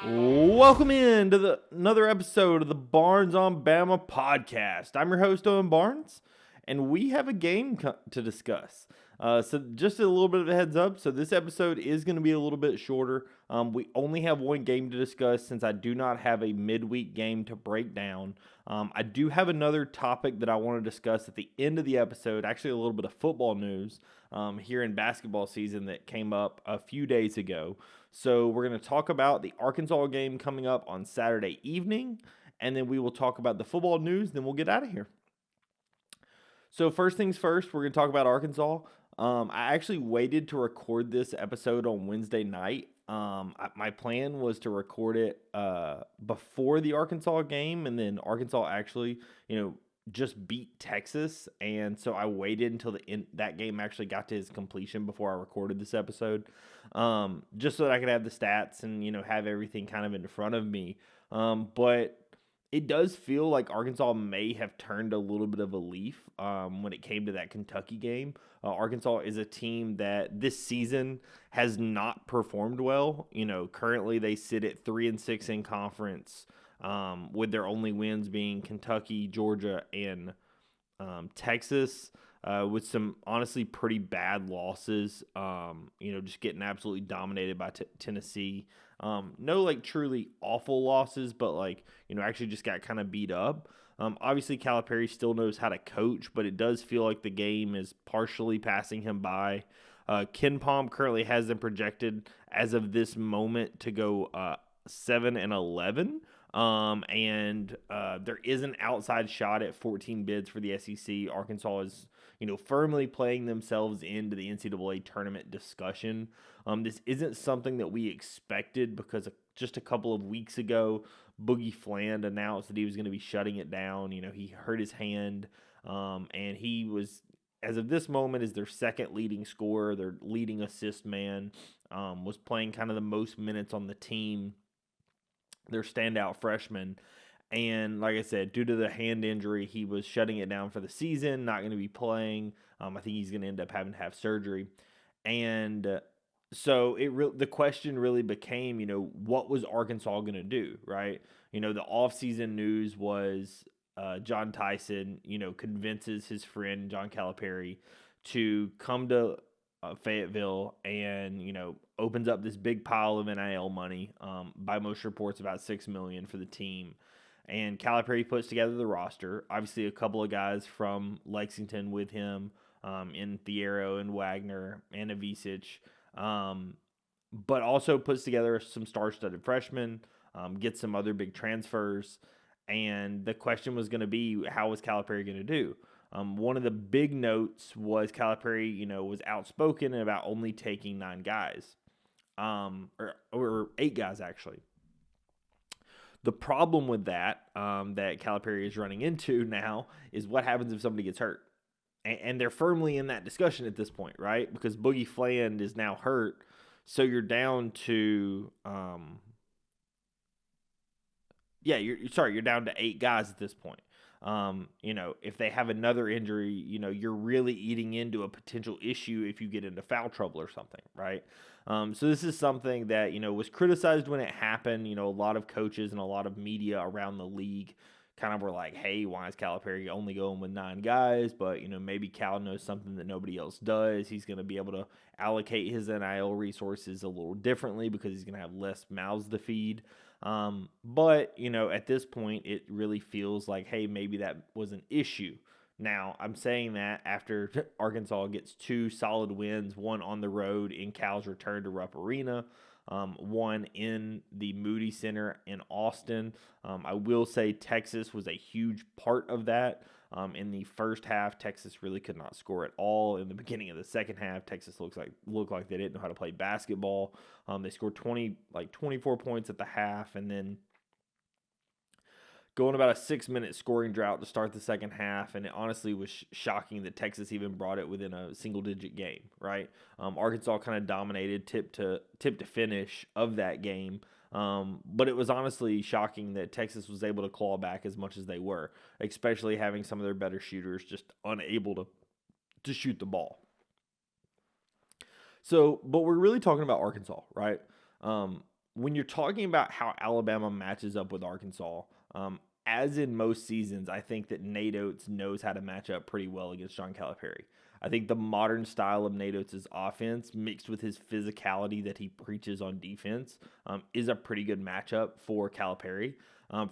Welcome in to another episode of the Barnes on Bama podcast. I'm your host, Owen Barnes, and we have a game to discuss. So just a little bit of a heads up. So this episode is going to be a little bit shorter. We only have one game to discuss since I do not have a midweek game to break down. I do have another topic that I want to discuss at the end of the episode, actually a little bit of football news here in basketball season that came up a few days ago. So we're going to talk about the Arkansas game coming up on Saturday evening, and then we will talk about the football news, then we'll get out of here. So first things first, we're going to talk about Arkansas. I actually waited to record this episode on Wednesday night. My plan was to record it before the Arkansas game, and then Arkansas actually, just beat Texas, and so I waited until that game actually got to its completion before I recorded this episode, just so that I could have the stats and have everything kind of in front of me. But it does feel like Arkansas may have turned a little bit of a leaf when it came to that Kentucky game. Arkansas is a team that this season has not performed well. Currently they sit at 3-6 in conference, with their only wins being Kentucky, Georgia, and Texas, with some honestly pretty bad losses. Just getting absolutely dominated by Tennessee. No truly awful losses, but actually just got kind of beat up. Obviously Calipari still knows how to coach, but it does feel like the game is partially passing him by. Ken Palm currently has them projected as of this moment to go 7-11. There is an outside shot at 14 bids for the SEC. Arkansas is, firmly playing themselves into the NCAA tournament discussion. This isn't something that we expected because just a couple of weeks ago, Boogie Fland announced that he was going to be shutting it down. He hurt his hand, and he was, as of this moment, is their second leading scorer, their leading assist man, was playing kind of the most minutes on the team, their standout freshman. And like I said, due to the hand injury, he was shutting it down for the season, not going to be playing. I think he's going to end up having to have surgery. And so the question really became, what was Arkansas going to do, right? The offseason news was John Tyson, convinces his friend John Calipari to come to Fayetteville and, opens up this big pile of NIL money, by most reports about $6 million for the team. And Calipari puts together the roster. Obviously, a couple of guys from Lexington with him, in Thiero and Wagner and Avicic, but also puts together some star-studded freshmen, gets some other big transfers. And the question was going to be, how was Calipari going to do? One of the big notes was Calipari, was outspoken about only taking 9 guys, or 8 guys actually. The problem with that, that Calipari is running into now, is what happens if somebody gets hurt, and they're firmly in that discussion at this point, right? Because Boogie Fland is now hurt, so you're down to, you're down to 8 guys at this point. If they have another injury, you're really eating into a potential issue if you get into foul trouble or something, right? So this is something that, was criticized when it happened. A lot of coaches and a lot of media around the league kind of were like, hey, why is Calipari only going with 9 guys? But, maybe Cal knows something that nobody else does. He's going to be able to allocate his NIL resources a little differently because he's going to have less mouths to feed. But, at this point, it really feels like, hey, maybe that was an issue. Now, I'm saying that after Arkansas gets 2 solid wins, one on the road in Cal's return to Rupp Arena, one in the Moody Center in Austin. I will say Texas was a huge part of that. In the first half, Texas really could not score at all. In the beginning of the second half, Texas looked like they didn't know how to play basketball. They scored 24 points at the half, and then going about a 6-minute scoring drought to start the second half, and it honestly was shocking that Texas even brought it within a single-digit game, right? Arkansas kind of dominated tip to finish of that game, but it was honestly shocking that Texas was able to claw back as much as they were, especially having some of their better shooters just unable to shoot the ball. So, but we're really talking about Arkansas, right? when you're talking about how Alabama matches up with Arkansas, as in most seasons, I think that Nate Oates knows how to match up pretty well against John Calipari. I think the modern style of Nate Oates' offense, mixed with his physicality that he preaches on defense, is a pretty good matchup for Calipari.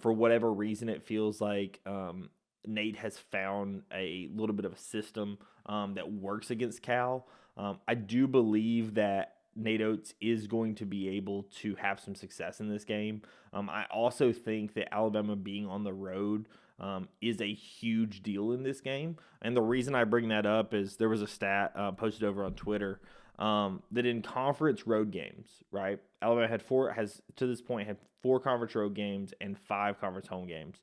For whatever reason, it feels like Nate has found a little bit of a system that works against Cal. I do believe that Nate Oates is going to be able to have some success in this game. I also think that Alabama being on the road is a huge deal in this game. And the reason I bring that up is there was a stat posted over on Twitter that in conference road games, right? Alabama has to this point had 4 conference road games and 5 conference home games.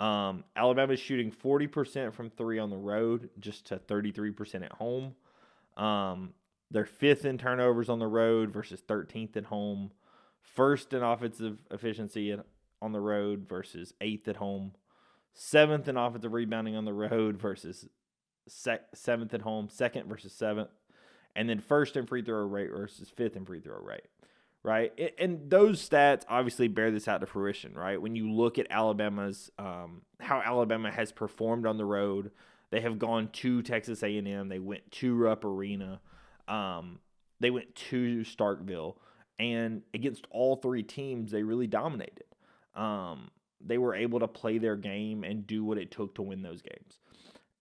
Alabama is shooting 40% from 3 on the road, just to 33% at home. They're 5th in turnovers on the road versus 13th at home. 1st in offensive efficiency on the road versus 8th at home. 7th in offensive rebounding on the road versus 7th at home. 2nd versus 7th. And then 1st in free throw rate versus 5th in free throw rate. Right? And those stats obviously bear this out to fruition, right? When you look at Alabama's, how Alabama has performed on the road, they have gone to Texas A&M. They went to Rupp Arena. They went to Starkville, and against all 3 teams, they really dominated. They were able to play their game and do what it took to win those games.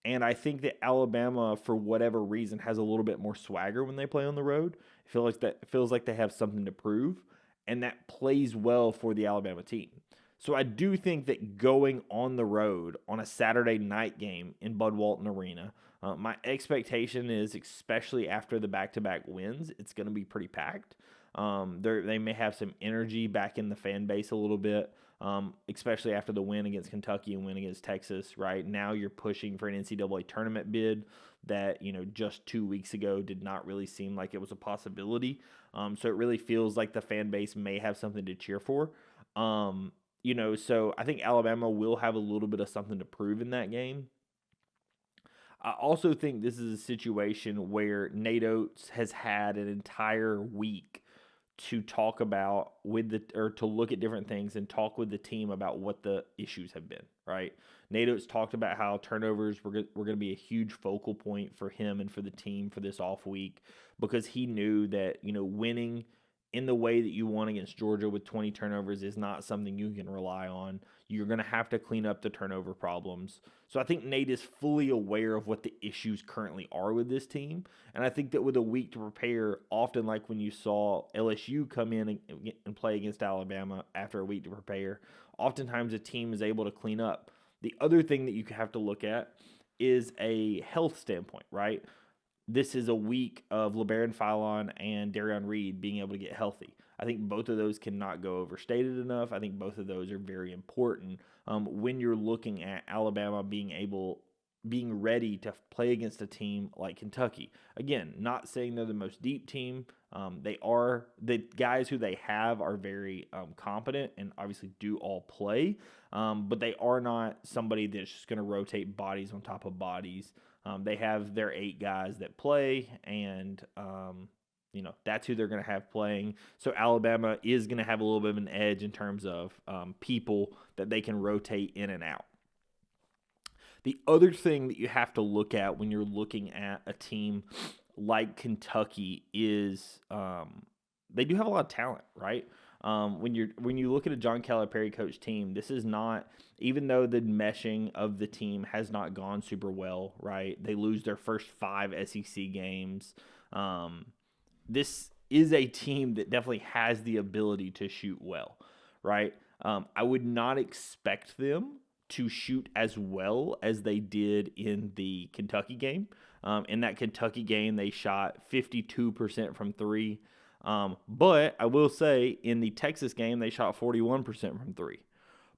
And I think that Alabama, for whatever reason, has a little bit more swagger when they play on the road. It feels like they have something to prove, and that plays well for the Alabama team. So I do think that going on the road on a Saturday night game in Bud Walton Arena, my expectation is, especially after the back-to-back wins, it's going to be pretty packed. They may have some energy back in the fan base a little bit, especially after the win against Kentucky and win against Texas. Right now, you're pushing for an NCAA tournament bid that just 2 weeks ago did not really seem like it was a possibility. So it really feels like the fan base may have something to cheer for. So I think Alabama will have a little bit of something to prove in that game. I also think this is a situation where Nate Oates has had an entire week to talk about to look at different things and talk with the team about what the issues have been, right? Nate Oates talked about how turnovers were going to be a huge focal point for him and for the team for this off week, because he knew that, winning in the way that you won against Georgia with 20 turnovers is not something you can rely on. You're going to have to clean up the turnover problems. So I think Nate is fully aware of what the issues currently are with this team. And I think that with a week to prepare, often like when you saw LSU come in and play against Alabama after a week to prepare, oftentimes a team is able to clean up. The other thing that you have to look at is a health standpoint, right? This is a week of LeBaron Philon and Darion Reed being able to get healthy. I think both of those cannot go overstated enough. I think both of those are very important when you're looking at Alabama being ready to play against a team like Kentucky. Again, not saying they're the most deep team. The guys who they have are very competent and obviously do all play, but they are not somebody that's just going to rotate bodies on top of bodies. They have their 8 guys that play, and that's who they're going to have playing. So Alabama is going to have a little bit of an edge in terms of people that they can rotate in and out. The other thing that you have to look at when you're looking at a team like Kentucky is they do have a lot of talent, right? When you look at a John Calipari coach team, this is not, even though the meshing of the team has not gone super well, right? They lose their first 5 SEC games. This is a team that definitely has the ability to shoot well, right? I would not expect them to shoot as well as they did in the Kentucky game. In that Kentucky game, they shot 52% from 3. But I will say in the Texas game, they shot 41% from 3.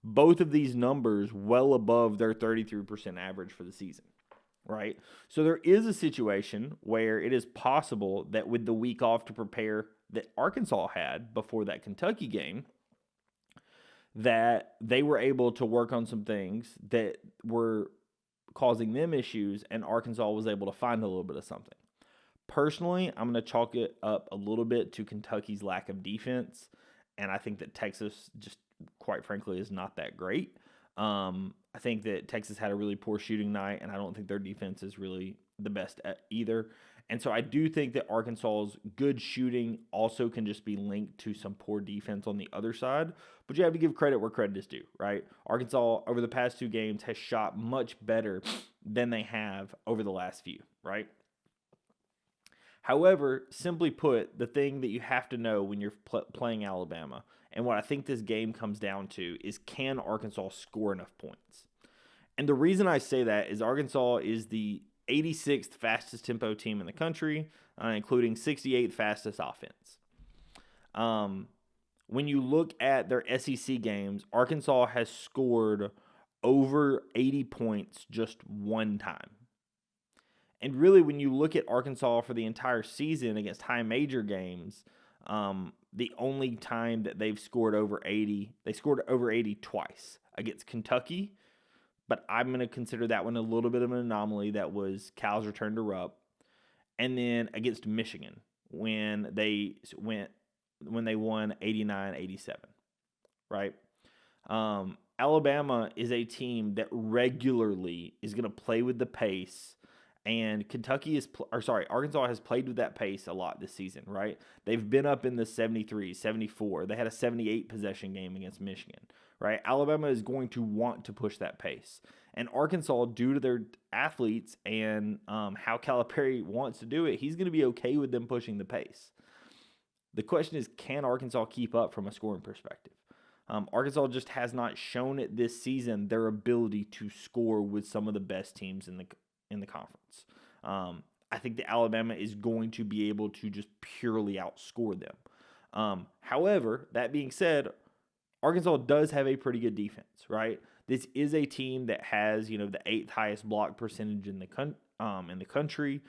Both of these numbers well above their 33% average for the season, right? So there is a situation where it is possible that with the week off to prepare that Arkansas had before that Kentucky game, that they were able to work on some things that were causing them issues, and Arkansas was able to find a little bit of something. Personally, I'm going to chalk it up a little bit to Kentucky's lack of defense and I think that Texas just, quite frankly, is not that great. I think that Texas had a really poor shooting night, and I don't think their defense is really the best either. And so I do think that Arkansas's good shooting also can just be linked to some poor defense on the other side. But you have to give credit where credit is due, right? Arkansas, over the past 2 games, has shot much better than they have over the last few, right? However, simply put, the thing that you have to know when you're playing Alabama, and what I think this game comes down to, is can Arkansas score enough points? And the reason I say that is Arkansas is the 86th fastest tempo team in the country, including 68th fastest offense. When you look at their SEC games, Arkansas has scored over 80 points just one time. And really, when you look at Arkansas for the entire season against high major games, the only time that they've scored over 80, they scored over 80 twice against Kentucky, but I'm going to consider that one a little bit of an anomaly. That was Cal's return to Rupp. And then against Michigan when they won 89-87, right? Alabama is a team that regularly is going to play with the pace, and Arkansas has played with that pace a lot this season, right? They've been up in the 73, 74. They had a 78 possession game against Michigan, right? Alabama is going to want to push that pace. And Arkansas, due to their athletes and how Calipari wants to do it, he's going to be okay with them pushing the pace. The question is, can Arkansas keep up from a scoring perspective? Arkansas just has not shown it this season their ability to score with some of the best teams in the conference. I think that Alabama is going to be able to just purely outscore them. However, that being said, Arkansas does have a pretty good defense, right? This is a team that has, the 8th highest block percentage in the country.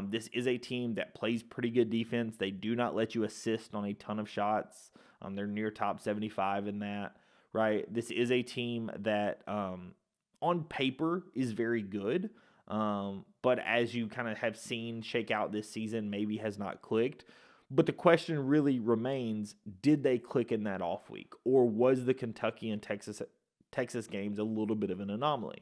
This is a team that plays pretty good defense. They do not let you assist on a ton of shots. They're near top 75 in that, right? This is a team that on paper is very good, but as you kind of have seen shake out this season, maybe has not clicked. But the question really remains, did they click in that off week? Or was the Kentucky and Texas games a little bit of an anomaly?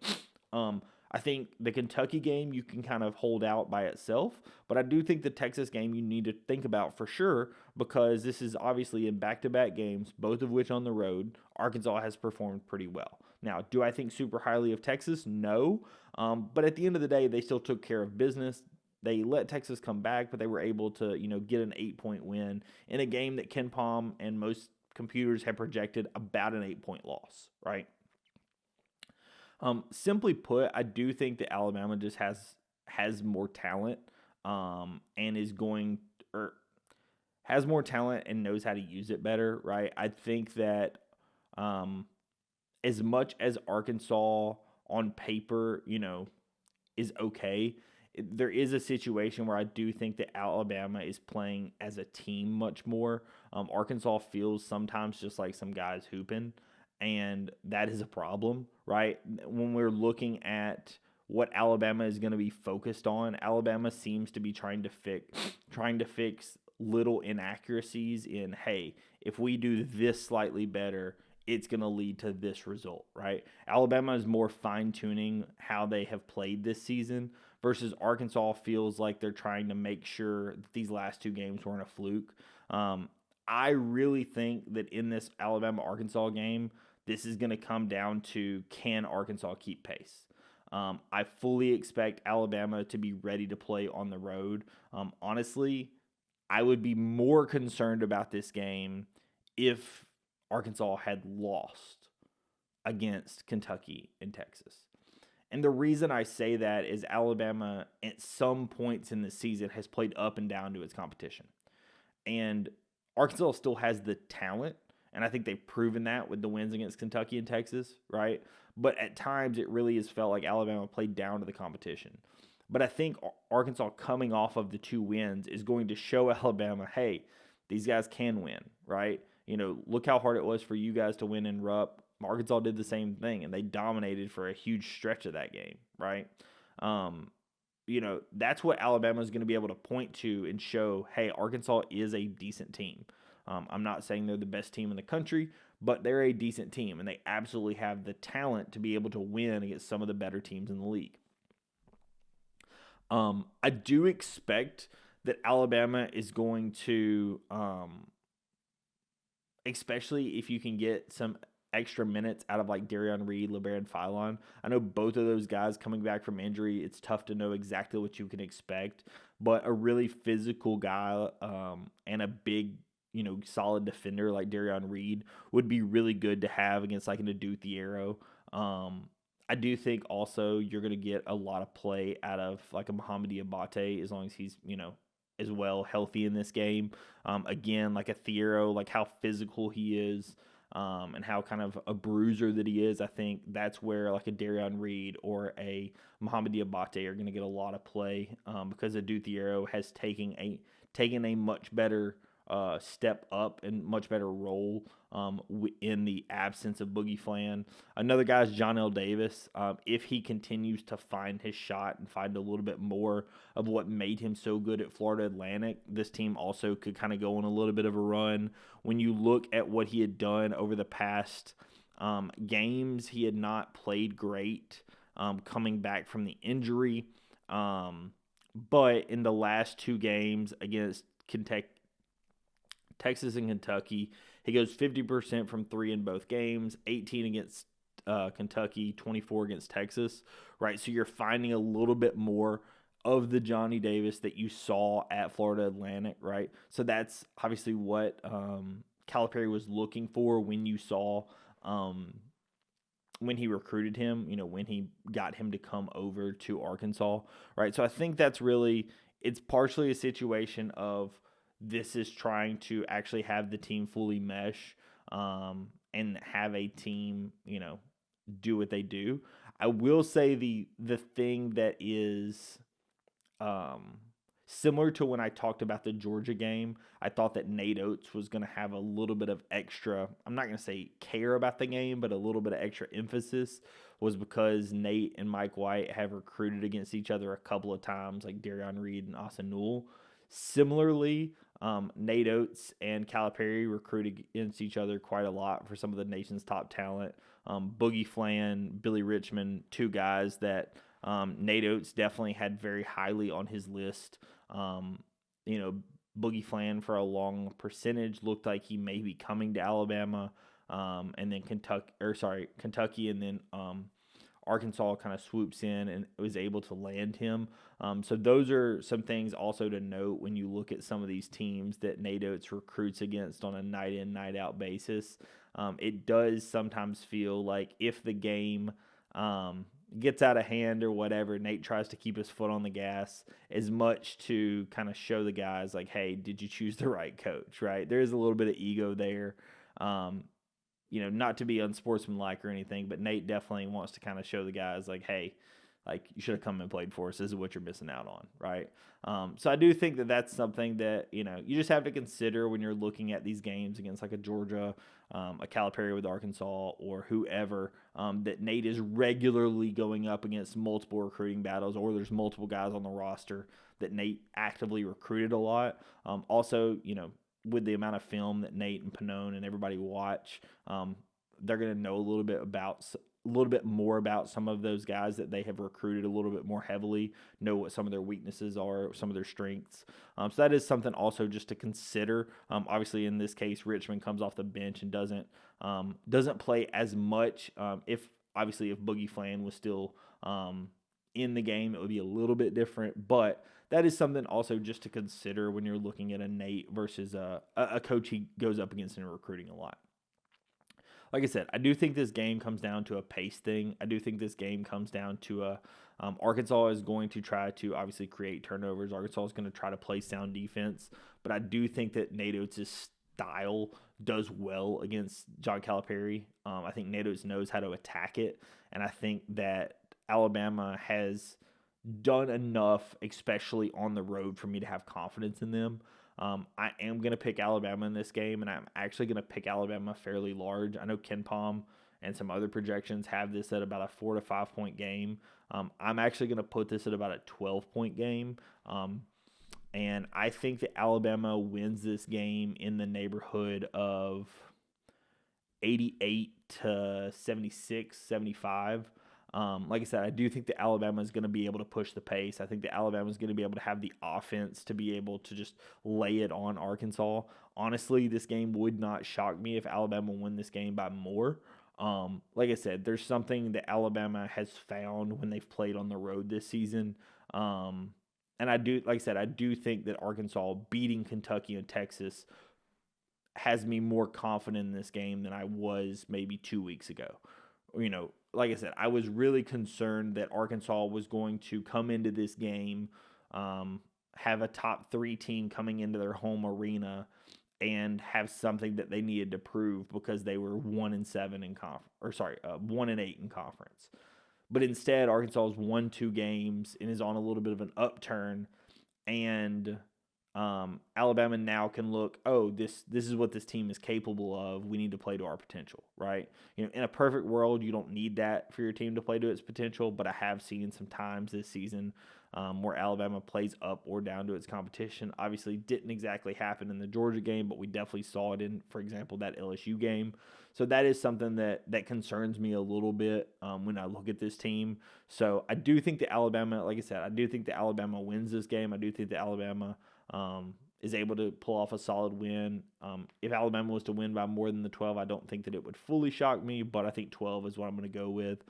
I think the Kentucky game you can kind of hold out by itself, but I do think the Texas game you need to think about for sure, because this is obviously in back-to-back games, both of which on the road. Arkansas has performed pretty well. Now, do I think super highly of Texas? No. But at the end of the day, they still took care of business. They let Texas come back, but they were able to, get an 8-point win in a game that Ken Palm and most computers have projected about an 8-point loss, right? Simply put, I do think that Alabama just has more talent, and has more talent and knows how to use it better, right? I think that as much as Arkansas on paper, is okay, there is a situation where I do think that Alabama is playing as a team much more. Arkansas feels sometimes just like some guys hooping, and that is a problem, right? When we're looking at what Alabama is going to be focused on, Alabama seems to be trying to fix little inaccuracies in, hey, if we do this slightly better, it's going to lead to this result, right? Alabama is more fine-tuning how they have played this season versus Arkansas feels like they're trying to make sure that these last 2 games weren't a fluke. I really think that in this Alabama-Arkansas game, this is going to come down to, can Arkansas keep pace? I fully expect Alabama to be ready to play on the road. Honestly, I would be more concerned about this game if Arkansas had lost against Kentucky and Texas. And the reason I say that is Alabama at some points in the season has played up and down to its competition. And Arkansas still has the talent, and I think they've proven that with the wins against Kentucky and Texas, right? But at times it really has felt like Alabama played down to the competition. But I think Arkansas coming off of the 2 wins is going to show Alabama, hey, these guys can win, right? Look how hard it was for you guys to win in Rupp. Arkansas did the same thing, and they dominated for a huge stretch of that game, right? That's what Alabama is going to be able to point to and show, hey, Arkansas is a decent team. I'm not saying they're the best team in the country, but they're a decent team, and they absolutely have the talent to be able to win against some of the better teams in the league. I do expect that Alabama is going to, especially if you can get some extra minutes out of like Darion Reed, LeBaron Philon. I know both of those guys coming back from injury. It's tough to know exactly what you can expect, but a really physical guy and a big, solid defender like Darion Reed would be really good to have against like an Aduthiero. I do think also you're going to get a lot of play out of like a Muhammad Diabate as long as he's, as well healthy in this game. Again, like a Thiero, like how physical he is, and how kind of a bruiser that he is. I think that's where like a Darion Reed or a Muhammad Diabate are going to get a lot of play because Aduthiero has taken a much better step up and much better role in the absence of Boogie Flan. Another guy is John L. Davis. If he continues to find his shot and find a little bit more of what made him so good at Florida Atlantic, this team also could kind of go on a little bit of a run. When you look at what he had done over the past games, he had not played great coming back from the injury. But in the last two games against Texas and Kentucky, he goes 50% from three in both games, 18 against Kentucky, 24 against Texas, right? So you're finding a little bit more of the Johnny Davis that you saw at Florida Atlantic, right? So that's obviously what Calipari was looking for when you saw when he recruited him, when he got him to come over to Arkansas, right? So I think that's really, it's partially a situation of this is trying to actually have the team fully mesh and have a team, do what they do. I will say the thing that is similar to when I talked about the Georgia game, I thought that Nate Oates was going to have a little bit of extra, I'm not going to say care about the game, but a little bit of extra emphasis was because Nate and Mike White have recruited against each other a couple of times, like Darion Reed and Asa Newell. Similarly, Nate Oates and Calipari recruited against each other quite a lot for some of the nation's top talent. Boogie Flan, Billy Richmond, two guys that Nate Oates definitely had very highly on his list. Boogie Flan for a long percentage looked like he may be coming to Alabama, and then Kentucky, and then Arkansas kind of swoops in and was able to land him. So those are some things also to note when you look at some of these teams that Nate Oates recruits against on a night in, night out basis. It does sometimes feel like if the game gets out of hand or whatever, Nate tries to keep his foot on the gas as much to kind of show the guys like, hey, did you choose the right coach, right? There is a little bit of ego there. Not to be unsportsmanlike or anything, but Nate definitely wants to kind of show the guys like, hey, like you should have come and played for us. This is what you're missing out on, right? So I do think that that's something that, you just have to consider when you're looking at these games against like a Georgia, a Calipari with Arkansas, or whoever, that Nate is regularly going up against multiple recruiting battles, or there's multiple guys on the roster that Nate actively recruited a lot. Also, with the amount of film that Nate and Pannone and everybody watch, they're going to know a little bit more about some of those guys that they have recruited a little bit more heavily, know what some of their weaknesses are, some of their strengths. So that is something also just to consider. Obviously, in this case, Richmond comes off the bench and doesn't play as much. If Boogie Flan was still in the game, it would be a little bit different, but that is something also just to consider when you're looking at a Nate versus a coach he goes up against in recruiting a lot. Like I said, I do think this game comes down to a pace thing. I do think this game comes down to Arkansas is going to try to obviously create turnovers. Arkansas is going to try to play sound defense, but I do think that Nate Oates' style does well against John Calipari. I think Nate Oates knows how to attack it, and I think that Alabama has done enough, especially on the road, for me to have confidence in them. I am going to pick Alabama in this game, and I'm actually going to pick Alabama fairly large. I know KenPom and some other projections have this at about a 4 to 5 point game. I'm actually going to put this at about a 12-point game. And I think that Alabama wins this game in the neighborhood of 88 to 76, 75. Like I said, I do think that Alabama is going to be able to push the pace. I think that Alabama is going to be able to have the offense to be able to just lay it on Arkansas. Honestly, this game would not shock me if Alabama won this game by more. Like I said, there's something that Alabama has found when they've played on the road this season. And I do, like I said, I do think that Arkansas beating Kentucky and Texas has me more confident in this game than I was maybe 2 weeks ago. Like I said, I was really concerned that Arkansas was going to come into this game, have a top 3 team coming into their home arena, and have something that they needed to prove because they were 1-7 in 1-8 in conference. But instead, Arkansas has won 2 games and is on a little bit of an upturn, and Alabama now can look, this is what this team is capable of. We need to play to our potential, right? In a perfect world, you don't need that for your team to play to its potential, but I have seen some times this season where Alabama plays up or down to its competition. Obviously, didn't exactly happen in the Georgia game, but we definitely saw it in, for example, that LSU game. So that is something that concerns me a little bit when I look at this team. So I do think that Alabama, like I said, I do think that Alabama wins this game. I do think that Alabama is able to pull off a solid win. If Alabama was to win by more than the 12, I don't think that it would fully shock me, but I think 12 is what I'm going to go with.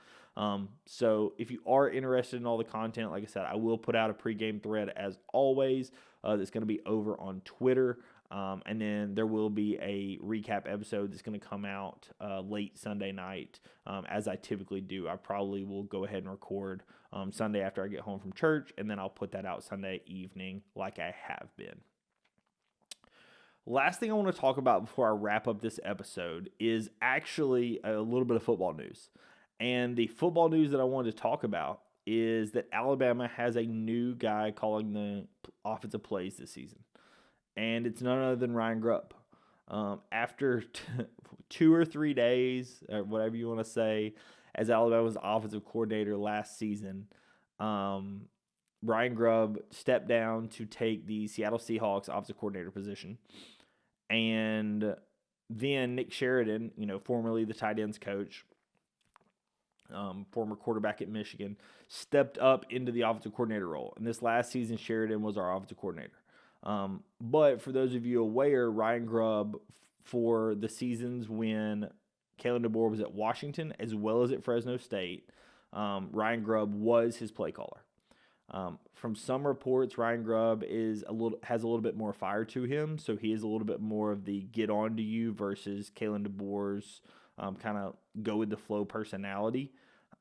So if you are interested in all the content, like I said, I will put out a pregame thread as always. That's going to be over on Twitter. And then there will be a recap episode that's going to come out late Sunday night, as I typically do. I probably will go ahead and record Sunday after I get home from church, and then I'll put that out Sunday evening like I have been. Last thing I want to talk about before I wrap up this episode is actually a little bit of football news. And the football news that I wanted to talk about is that Alabama has a new guy calling the offensive plays this season. And it's none other than Ryan Grubb. After 2 or 3 days, or whatever you want to say, as Alabama's offensive coordinator last season, Ryan Grubb stepped down to take the Seattle Seahawks offensive coordinator position. And then Nick Sheridan, formerly the tight ends coach, former quarterback at Michigan, stepped up into the offensive coordinator role. And this last season, Sheridan was our offensive coordinator. But for those of you aware, Ryan Grubb, for the seasons when Kalen DeBoer was at Washington as well as at Fresno State, Ryan Grubb was his play caller. From some reports, Ryan Grubb has a little bit more fire to him, so he is a little bit more of the get on to you versus Kalen DeBoer's kind of go with the flow personality.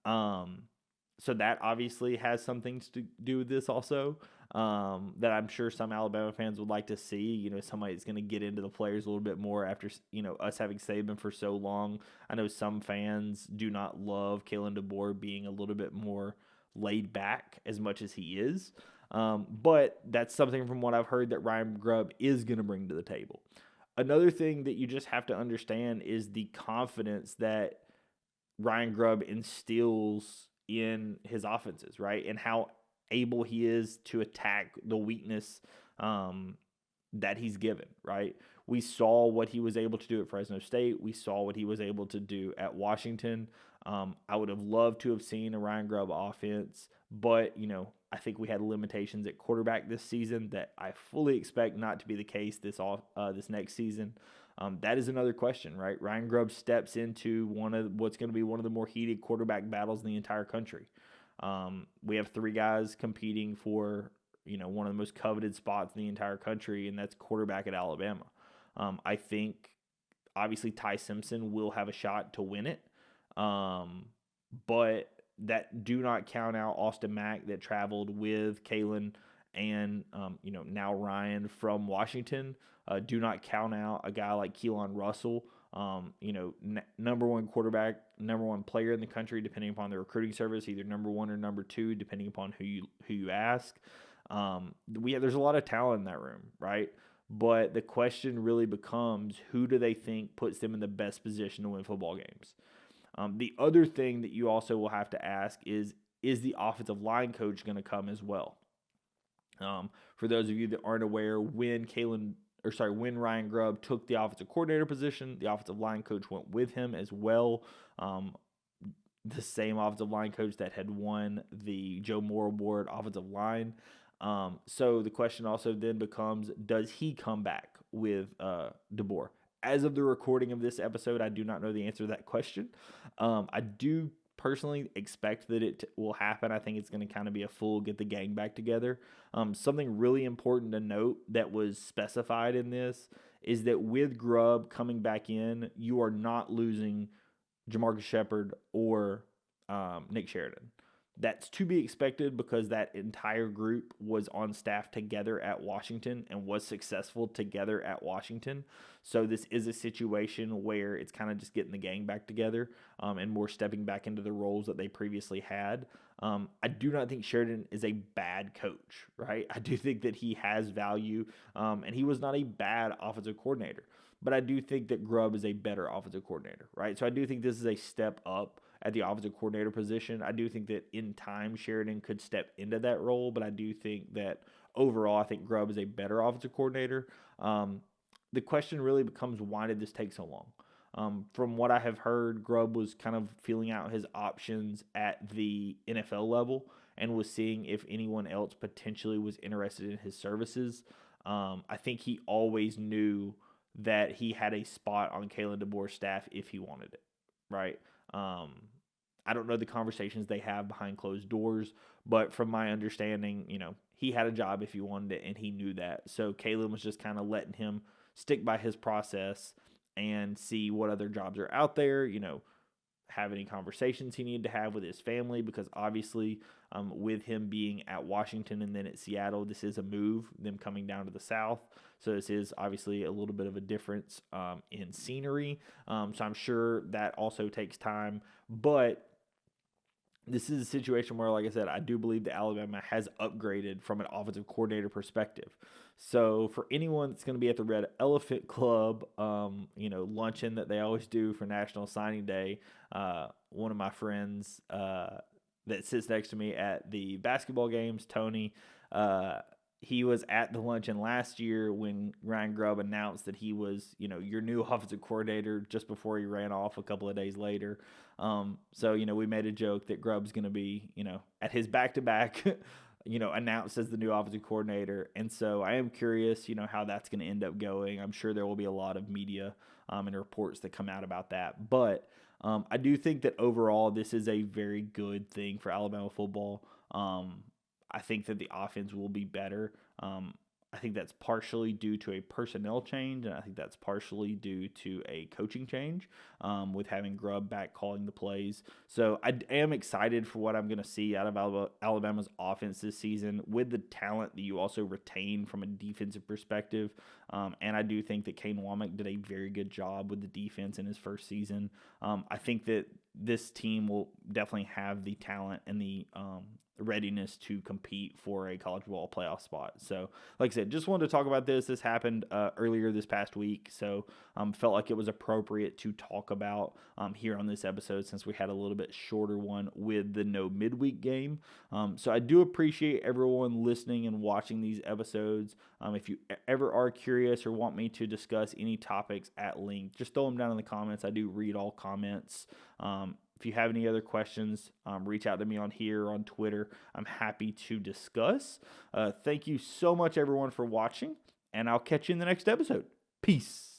So that obviously has something to do with this also, that I'm sure some Alabama fans would like to see. Somebody that's going to get into the players a little bit more after, us having Saban for so long. I know some fans do not love Kalen DeBoer being a little bit more laid back as much as he is. But that's something from what I've heard that Ryan Grubb is going to bring to the table. Another thing that you just have to understand is the confidence that Ryan Grubb instills in his offenses, right? And how able he is to attack the weakness that he's given, right? We saw what he was able to do at Fresno State. We saw what he was able to do at Washington. I would have loved to have seen a Ryan Grubb offense, but, I think we had limitations at quarterback this season that I fully expect not to be the case this next season. That is another question, right? Ryan Grubb steps into what's going to be one of the more heated quarterback battles in the entire country. We have 3 guys competing for, one of the most coveted spots in the entire country, and that's quarterback at Alabama. I think, obviously, Ty Simpson will have a shot to win it, but that do not count out Austin Mack that traveled with Kalen and, now Ryan from Washington. Do not count out a guy like Keelan Russell, number 1 quarterback, number 1 player in the country, depending upon the recruiting service, either number 1 or number 2, depending upon who you ask. There's a lot of talent in that room, right? But the question really becomes, who do they think puts them in the best position to win football games? The other thing that you also will have to ask is the offensive line coach going to come as well? For those of you that aren't aware, when Ryan Grubb took the offensive coordinator position, the offensive line coach went with him as well. The same offensive line coach that had won the Joe Moore Award offensive line. So the question also then becomes, does he come back with DeBoer? As of the recording of this episode, I do not know the answer to that question. I do personally expect that it will happen. I think it's going to kind of be a full get the gang back together. Something really important to note that was specified in this is that with Grubb coming back in, you are not losing Jamarcus Shepard or Nick Sheridan. That's to be expected because that entire group was on staff together at Washington and was successful together at Washington. So this is a situation where it's kind of just getting the gang back together and more stepping back into the roles that they previously had. I do not think Sheridan is a bad coach, right? I do think that he has value, and he was not a bad offensive coordinator. But I do think that Grubb is a better offensive coordinator, right? So I do think this is a step up at the offensive coordinator position. I do think that in time Sheridan could step into that role, but I do think that overall I think Grubb is a better offensive coordinator. The question really becomes, why did this take so long? From what I have heard, Grubb was kind of feeling out his options at the NFL level and was seeing if anyone else potentially was interested in his services. I think he always knew that he had a spot on Kalen DeBoer's staff if he wanted it, right? I don't know the conversations they have behind closed doors, but from my understanding, he had a job if he wanted it, and he knew that. So Kalen was just kind of letting him stick by his process and see what other jobs are out there, have any conversations he needed to have with his family, because obviously with him being at Washington and then at Seattle, this is a move, them coming down to the South. So this is obviously a little bit of a difference in scenery. So I'm sure that also takes time. But this is a situation where, like I said, I do believe that Alabama has upgraded from an offensive coordinator perspective. So for anyone that's going to be at the Red Elephant Club, luncheon that they always do for National Signing Day, one of my friends that sits next to me at the basketball games, Tony, he was at the luncheon last year when Ryan Grubb announced that he was, your new offensive coordinator just before he ran off a couple of days later. So, we made a joke that Grubb's going to be, at his back-to-back, announced as the new offensive coordinator. And so I am curious, how that's going to end up going. I'm sure there will be a lot of media and reports that come out about that. But I do think that overall this is a very good thing for Alabama football. I think that the offense will be better. I think that's partially due to a personnel change, and I think that's partially due to a coaching change with having Grubb back calling the plays. So I am excited for what I'm going to see out of Alabama's offense this season with the talent that you also retain from a defensive perspective. And I do think that Kane Womack did a very good job with the defense in his first season. I think that this team will definitely have the talent and the readiness to compete for a college football playoff spot. So, like I said, just wanted to talk about this. This happened earlier this past week, so felt like it was appropriate to talk about here on this episode since we had a little bit shorter one with the no midweek game. So I do appreciate everyone listening and watching these episodes. If you ever are curious or want me to discuss any topics at length, just throw them down in the comments. I do read all comments. If you have any other questions, reach out to me on here or on Twitter. I'm happy to discuss. Thank you so much, everyone, for watching, and I'll catch you in the next episode. Peace.